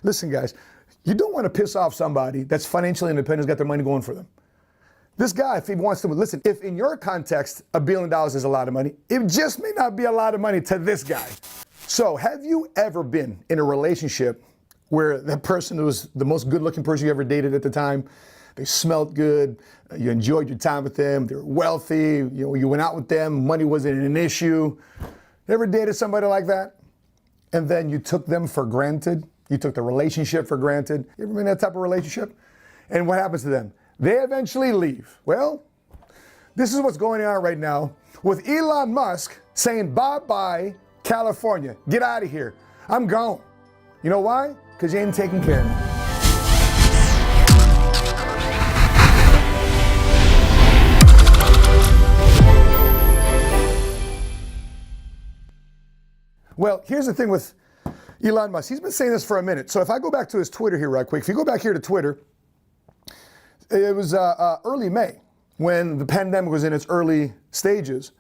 Listen, guys, you don't want to piss off somebody that's financially independent, has got their money going for them. This guy, if he wants to, listen, if in your context, $1 billion is a lot of money, it just may not be a lot of money to this guy. So have you ever been in a relationship where that person was the most good-looking person you ever dated at the time? They smelled good, you enjoyed your time with them, they were wealthy, you went out with them, money wasn't an issue. You ever dated somebody like that? And then you took them for granted? You took the relationship for granted? You ever been in that type of relationship? And what happens to them? They eventually leave. Well, this is what's going on right now with Elon Musk saying, bye-bye, California. Get out of here. I'm gone. You know why? Because you ain't taking care of me. Well, here's the thing with Elon Musk. He's been saying this for a minute. So if I go back to his Twitter here right quick, if you go back here to Twitter, it was early May when the pandemic was in its early stages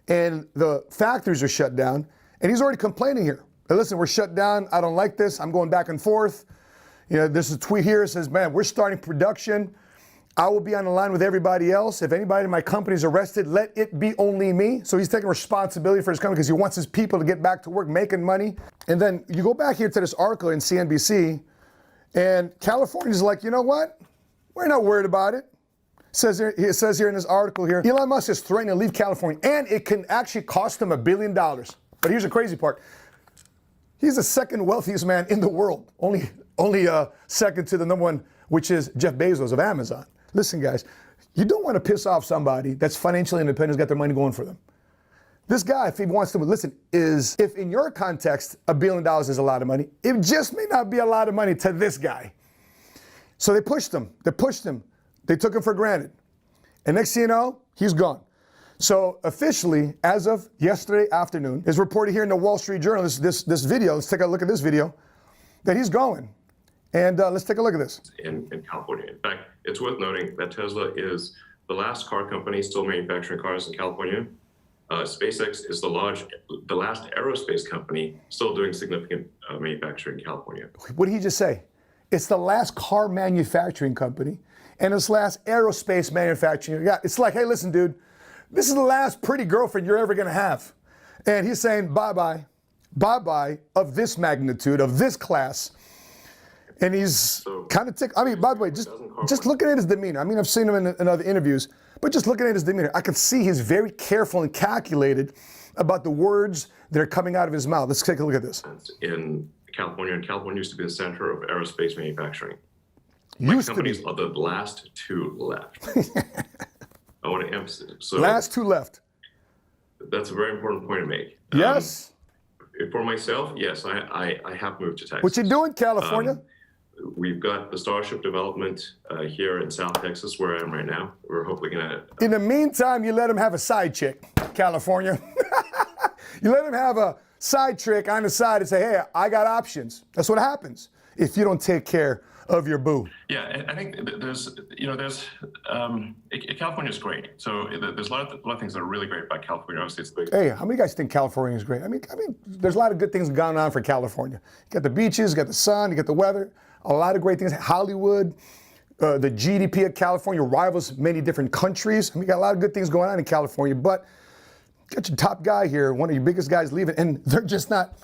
and the factories are shut down. And he's already complaining here. Hey, listen, we're shut down. I don't like this. I'm going back and forth. There's a tweet here that says, man, we're starting production. I will be on the line with everybody else. If anybody in my company is arrested, let it be only me. So he's taking responsibility for his company because he wants his people to get back to work, making money. And then you go back here to this article in CNBC, and California's like, you know what? We're not worried about it. It says here in this article here, Elon Musk is threatening to leave California, and it can actually cost him $1 billion. But here's the crazy part. He's the second wealthiest man in the world, only second to the number one, which is Jeff Bezos of Amazon. Listen, guys, you don't want to piss off somebody that's financially independent, has got their money going for them. This guy, if he wants to, listen, if in your context, $1 billion is a lot of money, it just may not be a lot of money to this guy. So they pushed him. They took him for granted. And next thing you know, he's gone. So officially, as of yesterday afternoon, is reported here in the Wall Street Journal, this video, let's take a look at this video, that he's going. And let's take a look at this. In California. In fact, it's worth noting that Tesla is the last car company still manufacturing cars in California. SpaceX is the last aerospace company still doing significant manufacturing in California. What did he just say? It's the last car manufacturing company and it's the last aerospace manufacturing. Yeah, it's like, hey, listen, dude, this is the last pretty girlfriend you're ever going to have. And he's saying bye-bye of this magnitude, of this class. And he's kind of tickled. I mean, by the way, just looking at his demeanor. I mean, I've seen him in other interviews, but just looking at his demeanor, I can see he's very careful and calculated about the words that are coming out of his mouth. Let's take a look at this. In California, and California used to be the center of aerospace manufacturing. Companies are the last two left. I want to emphasize. So last two left. That's a very important point to make. Yes. For myself, yes, I have moved to Texas. What you doing, California? We've got the Starship development here in South Texas, where I am right now. We're hopefully going to... In the meantime, you let him have a side chick, California. You let him have a side trick on the side and say, hey, I got options. That's what happens if you don't take care of your boo. Yeah, I think California is great. So there's a lot of things that are really great about California. Obviously, it's big. Hey, how many guys think California is great? I mean, there's a lot of good things going on for California. You got the beaches, you got the sun, you got the weather, a lot of great things. Hollywood, the GDP of California rivals many different countries. I mean, you got a lot of good things going on in California, but you got your top guy here, one of your biggest guys leaving, and they're just not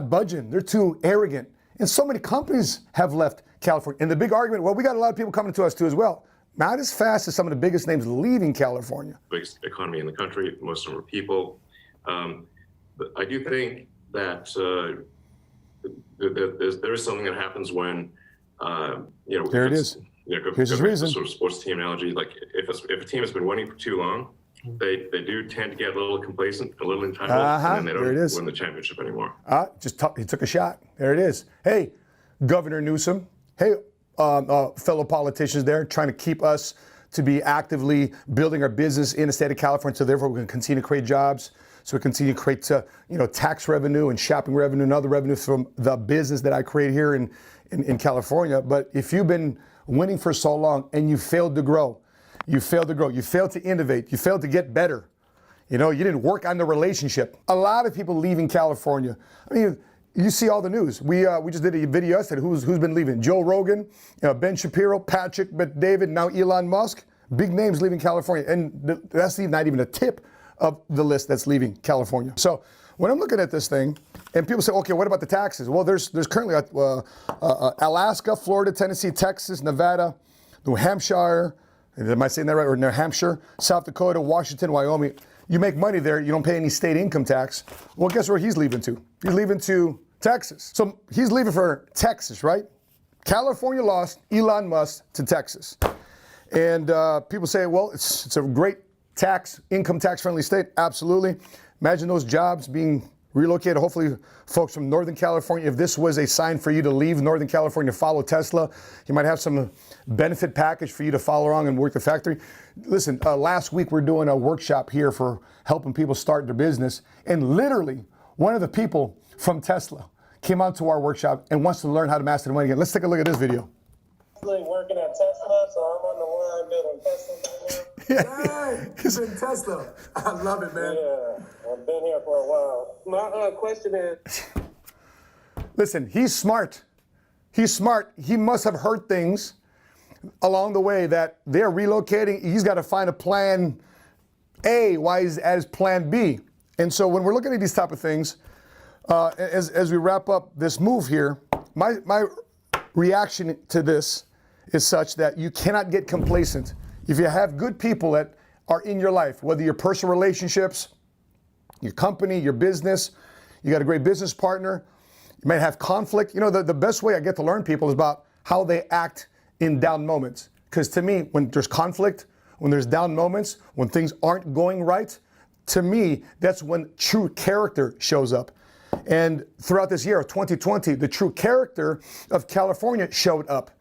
budging. They're too arrogant. And so many companies have left California. And the big argument, well, we got a lot of people coming to us too as well. Not as fast as some of the biggest names leaving California. Biggest economy in the country, most number of people. But I do think that there is something that happens when, There it is. Here's his reason. Sort of sports team analogy, like if a team has been winning for too long, they do tend to get a little complacent, a little entitled, and then they don't win the championship anymore. He took a shot. There it is. Hey, Governor Newsom. Hey, fellow politicians there trying to keep us to be actively building our business in the state of California, so therefore we can continue to create jobs, so we continue to create tax revenue and shopping revenue and other revenue from the business that I create here in California. But if you've been winning for so long and you failed to grow, you failed to innovate, you failed to get better, you didn't work on the relationship. A lot of people leaving California. I mean, you see all the news. We just did a video yesterday. Who's been leaving? Joe Rogan, Ben Shapiro, Patrick Bet-David, now Elon Musk. Big names leaving California, and that's not even a tip of the list that's leaving California. So when I'm looking at this thing, and people say, okay, what about the taxes? Well, there's currently Alaska, Florida, Tennessee, Texas, Nevada, New Hampshire. Am I saying that right? Or New Hampshire, South Dakota, Washington, Wyoming. You make money there, you don't pay any state income tax. Well, guess where he's leaving to? He's leaving to Texas. So he's leaving for Texas, right? California lost, Elon Musk to Texas. And people say, well, it's a great income tax friendly state. Absolutely. Imagine those jobs being relocated. Hopefully folks from Northern California, if this was a sign for you to leave Northern California, follow Tesla, you might have some benefit package for you to follow along and work the factory. Listen, last week we're doing a workshop here for helping people start their business. And literally one of the people from Tesla came out to our workshop and wants to learn how to master the money again. Let's take a look at this video. Working at Tesla, so I'm on the line building Tesla right now. Yeah, he's in Tesla. I love it, man. Yeah, I've been here for a while. My question is... Listen, he's smart. He's smart. He must have heard things along the way that they're relocating. He's got to find a plan A while he's at his plan B. And so when we're looking at these type of things, as we wrap up this move here, my reaction to this is such that you cannot get complacent. If you have good people that are in your life, whether your personal relationships, your company, your business, you got a great business partner, you might have conflict. You know, the best way I get to learn people is about how they act in down moments. Because to me, when there's conflict, when there's down moments, when things aren't going right, to me, that's when true character shows up. And throughout this year of 2020, the true character of California showed up.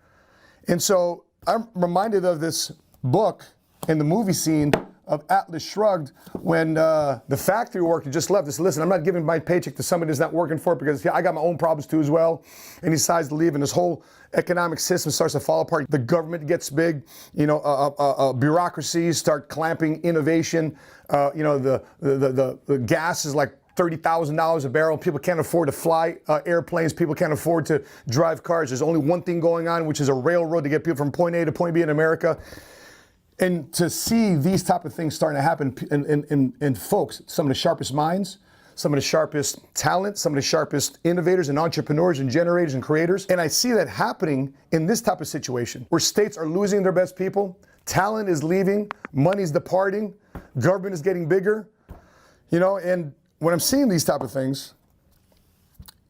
And so I'm reminded of this book and the movie scene of Atlas Shrugged when the factory worker just left. He said, listen, I'm not giving my paycheck to somebody that's not working for it because I got my own problems too as well. And he decides to leave, and this whole economic system starts to fall apart. The government gets big, bureaucracies start clamping innovation. The gas is like $30,000 a barrel. People can't afford to fly airplanes. People can't afford to drive cars. There's only one thing going on, which is a railroad to get people from point A to point B in America. And to see these type of things starting to happen in folks, some of the sharpest minds, some of the sharpest talent, some of the sharpest innovators and entrepreneurs and generators and creators. And I see that happening in this type of situation where states are losing their best people, talent is leaving, money's departing, government is getting bigger, and when I'm seeing these type of things,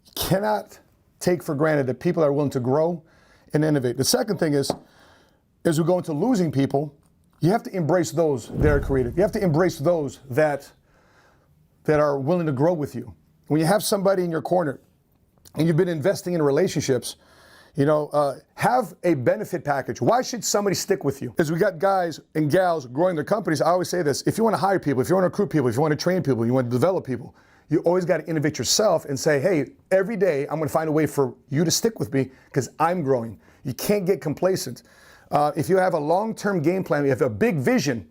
you cannot take for granted that people are willing to grow and innovate. The second thing is, as we go into losing people, you have to embrace those that are creative. You have to embrace those that are willing to grow with you. When you have somebody in your corner and you've been investing in relationships, have a benefit package. Why should somebody stick with you? As we got guys and gals growing their companies, I always say this: if you want to hire people, if you want to recruit people, if you want to train people, you want to develop people, you always got to innovate yourself and say, hey, every day I'm going to find a way for you to stick with me because I'm growing. You can't get complacent. If you have a long-term game plan, you have a big vision,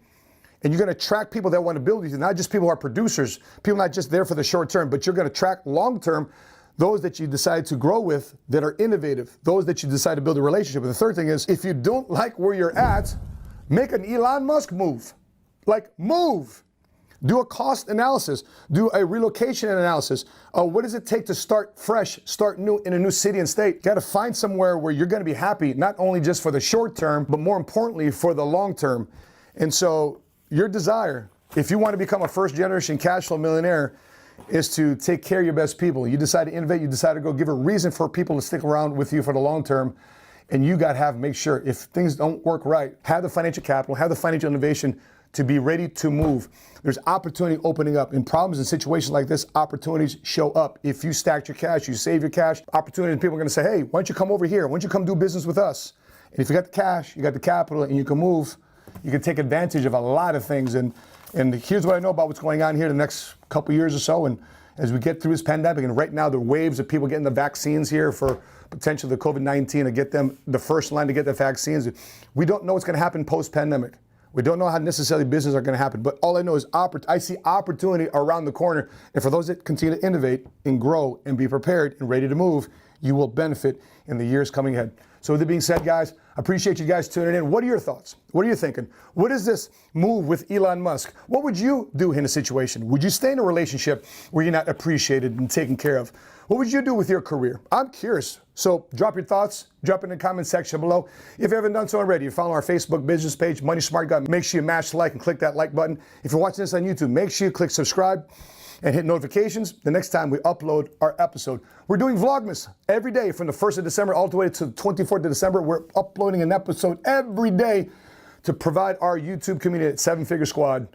and you're going to attract people that want to build with you, not just people who are producers, people not just there for the short term, but you're going to attract long-term those that you decide to grow with that are innovative, those that you decide to build a relationship with. The third thing is, if you don't like where you're at, make an Elon Musk move. Move. Do a cost analysis. Do a relocation analysis. What does it take to start fresh, start new in a new city and state? You got to find somewhere where you're going to be happy, not only just for the short term, but more importantly for the long term. And so your desire, if you want to become a first generation cash flow millionaire, is to take care of your best people. You decide to innovate, you decide to go give a reason for people to stick around with you for the long term. And you got to make sure if things don't work right, have the financial capital, have the financial innovation to be ready to move. There's opportunity opening up. In problems and situations like this, opportunities show up. If you stack your cash, you save your cash, opportunities, people are going to say, hey, why don't you come over here? Why don't you come do business with us? And if you got the cash, you got the capital, and you can move, you can take advantage of a lot of things. And here's what I know about what's going on here the next couple years or so. And as we get through this pandemic, and right now the waves of people getting the vaccines here for potentially the COVID-19 to get them the first line to get the vaccines. We don't know what's going to happen post-pandemic. We don't know how necessarily business are going to happen, but all I know is I see opportunity around the corner. And for those that continue to innovate and grow and be prepared and ready to move, you will benefit in the years coming ahead. So with it being said, guys, I appreciate you guys tuning in. What are your thoughts? What are you thinking? What is this move with Elon Musk? What would you do in a situation? Would you stay in a relationship where you're not appreciated and taken care of? What would you do with your career? I'm curious. So drop your thoughts, drop in the comment section below. If you haven't done so already, you follow our Facebook business page, Money Smart Guy. Make sure you mash like and click that like button. If you're watching this on YouTube, make sure you click subscribe and hit notifications the next time we upload our episode. We're doing Vlogmas every day from the 1st of December all the way to the 24th of December. We're uploading an episode every day to provide our YouTube community at 7 Figure Squad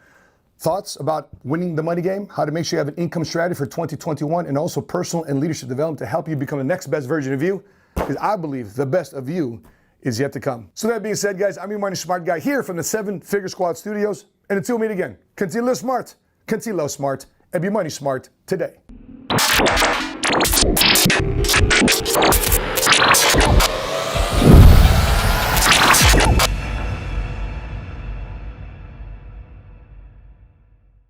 thoughts about winning the money game, how to make sure you have an income strategy for 2021, and also personal and leadership development to help you become the next best version of you, because I believe the best of you is yet to come. So that being said, guys, I'm your Money Smart Guy here from the 7 Figure Squad studios. And until we meet again, continue to live smart, continue to love smart, and be money smart today.